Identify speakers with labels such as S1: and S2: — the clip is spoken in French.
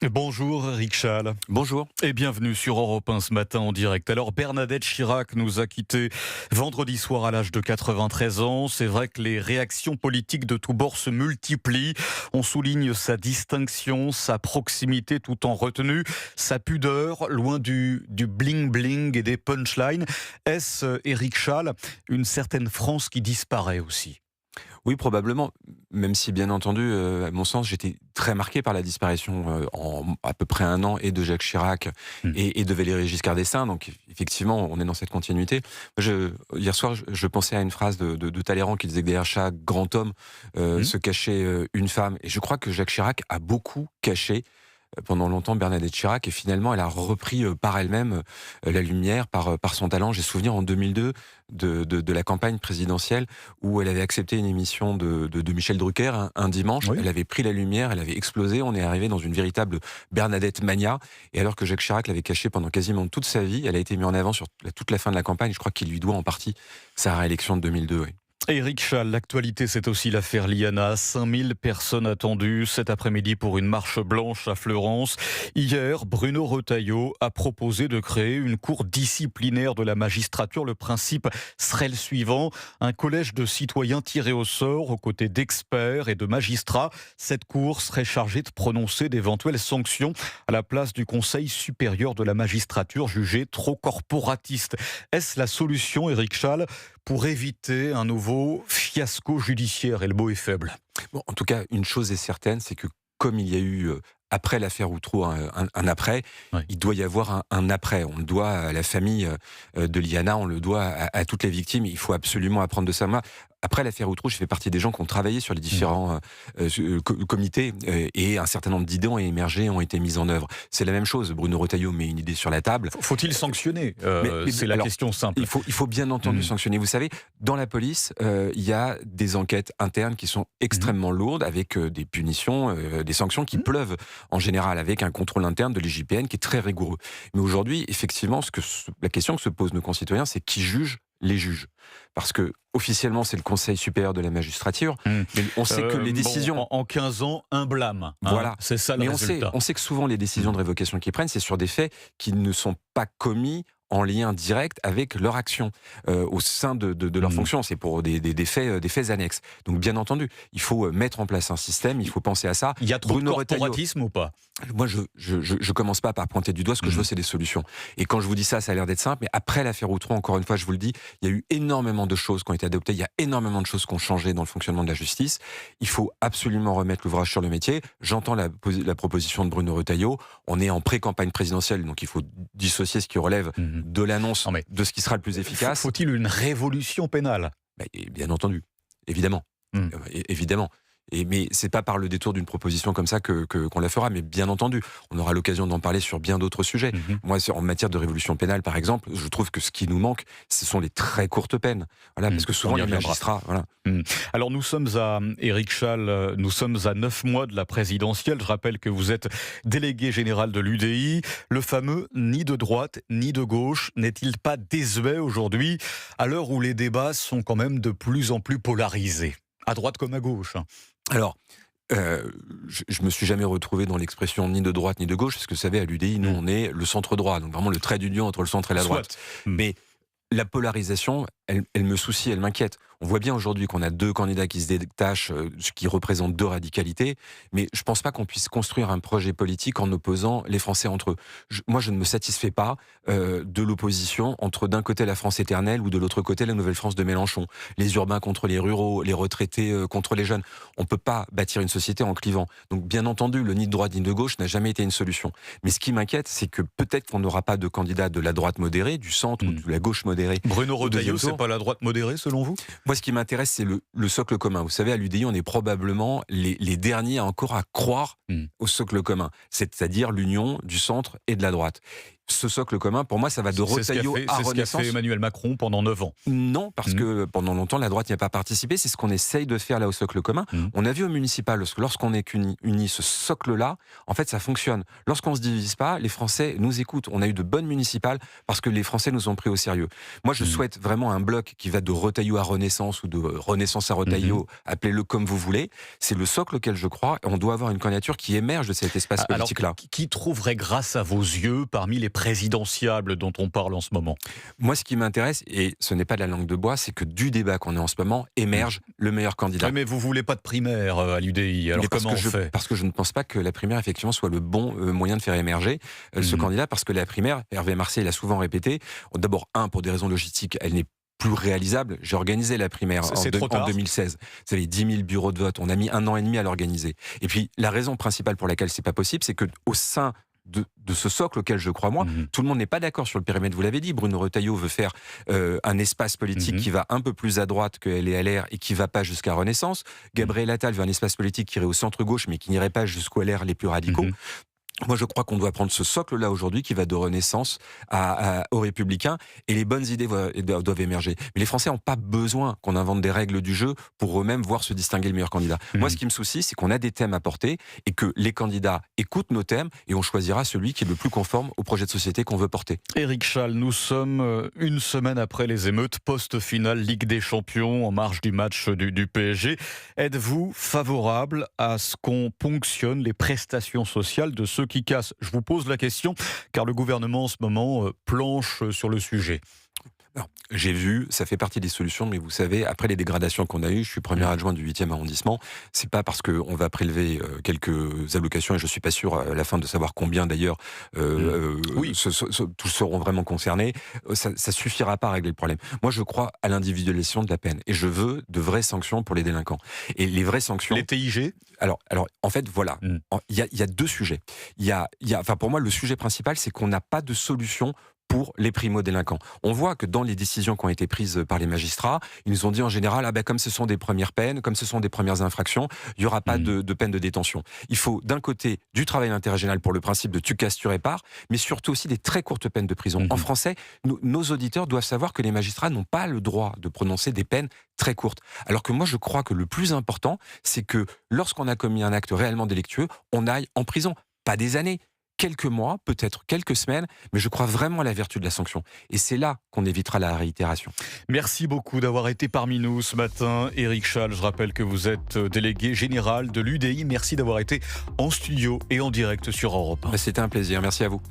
S1: Bonjour Eric Schall.
S2: Bonjour.
S1: Et bienvenue sur Europe 1 ce matin en direct. Alors Bernadette Chirac nous a quittés vendredi soir à l'âge de 93 ans. C'est vrai que les réactions politiques de tous bords se multiplient. On souligne sa distinction, sa proximité tout en retenue, sa pudeur, loin du bling-bling et des punchlines. Est-ce, Eric Schall, une certaine France qui disparaît aussi ?
S2: Oui, probablement, même si bien entendu, à mon sens, j'étais très marqué par la disparition en à peu près un an et de Jacques Chirac et de Valéry Giscard d'Estaing. Donc effectivement, on est dans cette continuité. Hier soir, je pensais à une phrase de Talleyrand qui disait que derrière chaque grand homme se cachait une femme. Et je crois que Jacques Chirac a beaucoup caché pendant longtemps Bernadette Chirac, et finalement elle a repris par elle-même la lumière par son talent. J'ai souvenir en 2002 de la campagne présidentielle où elle avait accepté une émission de Michel Drucker un dimanche. Oui. Elle avait pris la lumière, elle avait explosé. On est arrivé dans une véritable Bernadette mania. Et alors que Jacques Chirac l'avait cachée pendant quasiment toute sa vie, elle a été mise en avant sur toute la fin de la campagne. Je crois qu'il lui doit en partie sa réélection de 2002. Oui.
S1: Eric Schall, l'actualité, c'est aussi l'affaire Liana. 5000 personnes attendues cet après-midi pour une marche blanche à Fleurance. Hier, Bruno Retailleau a proposé de créer une cour disciplinaire de la magistrature. Le principe serait le suivant: un collège de citoyens tirés au sort aux côtés d'experts et de magistrats. Cette cour serait chargée de prononcer d'éventuelles sanctions à la place du Conseil supérieur de la magistrature jugé trop corporatiste. Est-ce la solution, Eric Schall, pour éviter un nouveau fiasco judiciaire? Et le mot est faible.
S2: Bon, en tout cas, une chose est certaine, c'est que comme il y a eu après l'affaire Outreau un après, oui, il doit y avoir un après. On le doit à la famille de Liana, on le doit à toutes les victimes. Il faut absolument apprendre de ça. Moi, après l'affaire Outreau, je fais partie des gens qui ont travaillé sur les différents comités et un certain nombre d'idées ont émergé, ont été mises en œuvre. C'est la même chose. Bruno Retailleau met une idée sur la table.
S1: Faut-il sanctionner c'est la question simple.
S2: Il faut bien entendu sanctionner. Vous savez, dans la police, il y a des enquêtes internes qui sont extrêmement lourdes, avec des punitions, des sanctions qui pleuvent en général, avec un contrôle interne de l'IGPN qui est très rigoureux. Mais aujourd'hui, effectivement, la question que se posent nos concitoyens, c'est qui juge les juges. Parce que officiellement, c'est le Conseil supérieur de la magistrature, mais on sait que les décisions...
S1: En 15 ans, un blâme.
S2: Voilà.
S1: C'est ça le résultat.
S2: On sait que souvent, les décisions de révocation qu'ils prennent, c'est sur des faits qui ne sont pas commis en lien direct avec leur action au sein de leur fonction. C'est pour des faits annexes. Donc bien entendu, il faut mettre en place un système, il faut penser à ça.
S1: Il y a trop de corporatisme ou pas?
S2: Moi, je commence pas par pointer du doigt. Ce que je veux, c'est des solutions. Et quand je vous dis ça, ça a l'air d'être simple, mais après l'affaire Outreau, encore une fois, je vous le dis, il y a eu énormément de choses qui ont été adoptées, il y a énormément de choses qui ont changé dans le fonctionnement de la justice. Il faut absolument remettre l'ouvrage sur le métier. J'entends la proposition de Bruno Retailleau. On est en pré-campagne présidentielle, donc il faut dissocier ce qui relève de l'annonce de ce qui sera le plus efficace.
S1: Faut-il une révolution pénale?
S2: Bien entendu, évidemment. Évidemment. Mais c'est pas par le détour d'une proposition comme ça qu'on la fera, mais bien entendu, on aura l'occasion d'en parler sur bien d'autres sujets. Moi, en matière de révolution pénale, par exemple, je trouve que ce qui nous manque, ce sont les très courtes peines. Voilà, parce que souvent les magistrats... Voilà.
S1: Alors nous sommes à, Eric Schall, nous sommes à 9 mois de la présidentielle. Je rappelle que vous êtes délégué général de l'UDI. Le fameux ni de droite ni de gauche n'est-il pas désuet aujourd'hui, à l'heure où les débats sont quand même de plus en plus polarisés, à droite comme à gauche?
S2: Alors, je me suis jamais retrouvé dans l'expression ni de droite ni de gauche, parce que vous savez, à l'UDI, nous, on est le centre droit, donc vraiment le trait d'union entre le centre et la droite. Mais la polarisation, elle me soucie, elle m'inquiète. On voit bien aujourd'hui qu'on a deux candidats qui se détachent, ce qui représente deux radicalités, mais je pense pas qu'on puisse construire un projet politique en opposant les Français entre eux. Moi, je ne me satisfais pas de l'opposition entre d'un côté la France éternelle ou de l'autre côté la Nouvelle-France de Mélenchon. Les urbains contre les ruraux, les retraités contre les jeunes. On peut pas bâtir une société en clivant. Donc, bien entendu, le ni de droite ni de gauche n'a jamais été une solution. Mais ce qui m'inquiète, c'est que peut-être qu'on n'aura pas de candidat de la droite modérée, du centre ou de la gauche modérée.
S1: Bruno Retailleau, c'est pas la droite modérée selon vous?
S2: Moi, ce qui m'intéresse, c'est le socle commun. Vous savez, à l'UDI, on est probablement les derniers encore à croire au socle commun, c'est-à-dire l'union du centre et de la droite. ce socle commun, pour moi, ça va de
S1: C'est ce qu'a
S2: Retailleau
S1: fait,
S2: à
S1: c'est ce qu'a
S2: Renaissance.
S1: fait Emmanuel Macron pendant 9 ans.
S2: Non, parce que pendant longtemps, la droite n'y a pas participé. C'est ce qu'on essaye de faire là au socle commun. On a vu au municipal, lorsqu'on est uni, ce socle-là, en fait, ça fonctionne. Lorsqu'on ne se divise pas, les Français nous écoutent. On a eu de bonnes municipales parce que les Français nous ont pris au sérieux. Moi, je souhaite vraiment un bloc qui va de Retailleau à Renaissance ou de Renaissance à Retailleau, appelez-le comme vous voulez. C'est le socle auquel je crois. On doit avoir une candidature qui émerge de cet espace politique-là.
S1: Alors, qui trouverait grâce à vos yeux parmi les présidentiables dont on parle en ce moment?
S2: Moi, ce qui m'intéresse, et ce n'est pas de la langue de bois, c'est que du débat qu'on est en ce moment émerge le meilleur candidat.
S1: Oui, mais vous voulez pas de primaire à l'UDI, alors comment on fait?
S2: Parce que je ne pense pas que la primaire, effectivement, soit le bon moyen de faire émerger ce candidat, parce que la primaire, Hervé Marseille l'a souvent répété, d'abord, pour des raisons logistiques, elle n'est plus réalisable. J'ai organisé la primaire en 2016. Vous savez, 10 000 bureaux de vote. On a mis 1 an et demi à l'organiser. Et puis, la raison principale pour laquelle c'est pas possible, c'est que au sein de ce socle auquel je crois moi, tout le monde n'est pas d'accord sur le périmètre, vous l'avez dit. Bruno Retailleau veut faire un espace politique qui va un peu plus à droite que LR et qui va pas jusqu'à Renaissance. Gabriel Attal veut un espace politique qui irait au centre-gauche mais qui n'irait pas jusqu'au LR les plus radicaux. Moi, je crois qu'on doit prendre ce socle-là aujourd'hui qui va de Renaissance aux Républicains, et les bonnes idées doivent émerger. Mais les Français n'ont pas besoin qu'on invente des règles du jeu pour eux-mêmes voir se distinguer le meilleur candidat. Moi, ce qui me soucie, c'est qu'on a des thèmes à porter et que les candidats écoutent nos thèmes et on choisira celui qui est le plus conforme au projet de société qu'on veut porter.
S1: Éric Chall, nous sommes une semaine après les émeutes post-finale Ligue des Champions en marge du match du PSG. Êtes-vous favorable à ce qu'on ponctionne les prestations sociales de ceux qui cassent? Je vous pose la question car le gouvernement en ce moment planche sur le sujet.
S2: Alors, j'ai vu, ça fait partie des solutions, mais vous savez, après les dégradations qu'on a eues, je suis premier adjoint du 8e arrondissement, c'est pas parce qu'on va prélever quelques allocations, et je suis pas sûr à la fin de savoir combien d'ailleurs tous seront vraiment concernés, ça suffira pas à régler le problème. Moi, je crois à l'individualisation de la peine, et je veux de vraies sanctions pour les délinquants. Et les vraies sanctions...
S1: Les TIG ?
S2: Alors, en fait, voilà, il y a deux sujets. Pour moi, le sujet principal, c'est qu'on n'a pas de solution pour les primo-délinquants. On voit que dans les décisions qui ont été prises par les magistrats, ils nous ont dit en général, comme ce sont des premières peines, comme ce sont des premières infractions, il n'y aura pas de peine de détention. Il faut d'un côté du travail interrégional pour le principe de tu casses, tu répares, mais surtout aussi des très courtes peines de prison. En français, nos auditeurs doivent savoir que les magistrats n'ont pas le droit de prononcer des peines très courtes. Alors que moi, je crois que le plus important, c'est que lorsqu'on a commis un acte réellement délictueux, on aille en prison. Pas des années, quelques mois, peut-être quelques semaines, mais je crois vraiment à la vertu de la sanction. Et c'est là qu'on évitera la réitération.
S1: Merci beaucoup d'avoir été parmi nous ce matin. Éric Chall, je rappelle que vous êtes délégué général de l'UDI. Merci d'avoir été en studio et en direct sur Europe 1.
S2: C'était un plaisir, merci à vous.